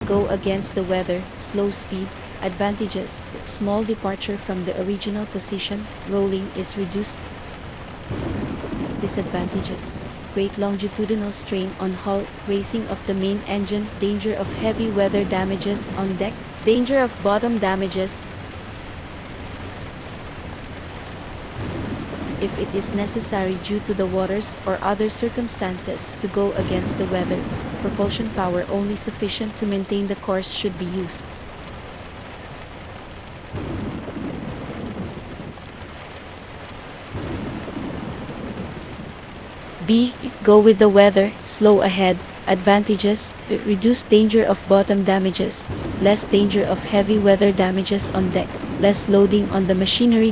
go against the weather, slow speed. Advantages: small departure from the original position, rolling is reduced. Disadvantages: great longitudinal strain on hull, racing of the main engine, danger of heavy weather damages on deck, danger of bottom damages if it is necessary due to the waters or other circumstances to go against the weather. Propulsion power only sufficient to maintain the course should be used. B. Go with the weather, slow ahead. Advantages: reduced danger of bottom damages, less danger of heavy weather damages on deck, less loading on the machinery.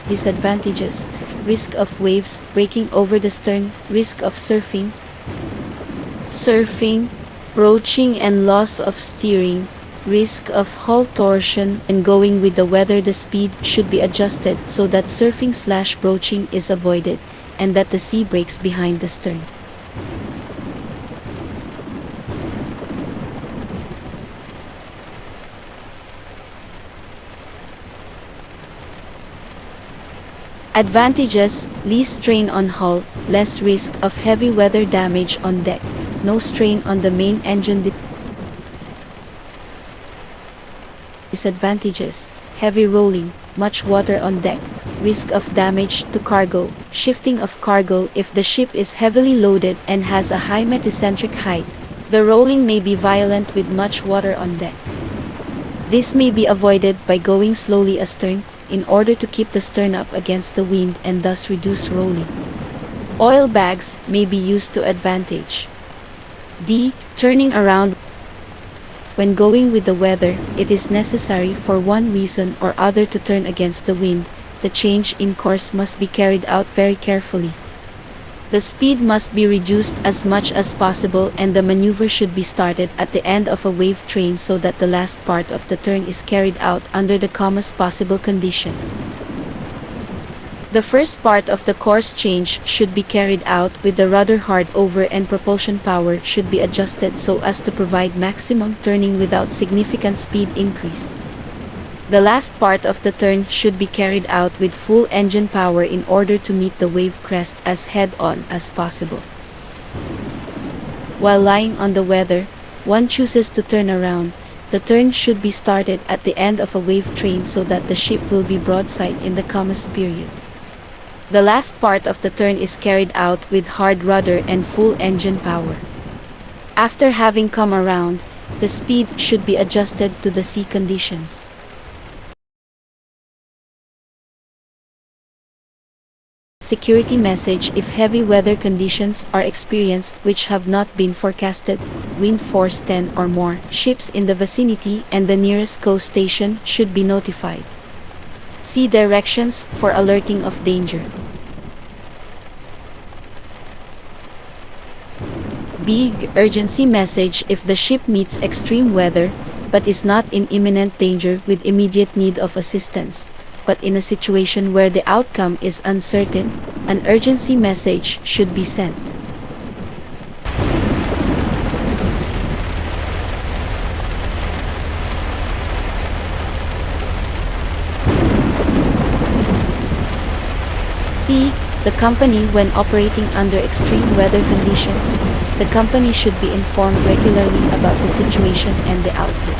Disadvantages: risk of waves breaking over the stern, risk of surfing, broaching and loss of steering, risk of hull torsion. And going with the weather, the speed should be adjusted so that surfing/broaching is avoided and that the sea breaks behind the stern. Advantages: least strain on hull, less risk of heavy weather damage on deck, no strain on the main engine. Disadvantages: heavy rolling, much water on deck, risk of damage to cargo, shifting of cargo if the ship is heavily loaded and has a high metacentric height. The rolling may be violent with much water on deck. This may be avoided by going slowly astern, in order to keep the stern up against the wind and thus reduce rolling. Oil bags may be used to advantage. D. Turning around. When going with the weather, it is necessary for one reason or other to turn against the wind. The change in course must be carried out very carefully. The speed must be reduced as much as possible and the maneuver should be started at the end of a wave train so that the last part of the turn is carried out under the calmest possible condition. The first part of the course change should be carried out with the rudder hard over and propulsion power should be adjusted so as to provide maximum turning without significant speed increase. The last part of the turn should be carried out with full engine power in order to meet the wave crest as head-on as possible. While lying on the weather, one chooses to turn around. The turn should be started at the end of a wave train so that the ship will be broadside in the calmest period. The last part of the turn is carried out with hard rudder and full engine power. After having come around, the speed should be adjusted to the sea conditions. Security message: if heavy weather conditions are experienced which have not been forecasted, wind force 10 or more, ships in the vicinity and the nearest coast station should be notified. See directions for alerting of danger. B. Urgency message: if the ship meets extreme weather, but is not in imminent danger with immediate need of assistance, but in a situation where the outcome is uncertain, an urgency message should be sent. C. The company. When operating under extreme weather conditions, the company should be informed regularly about the situation and the outlook.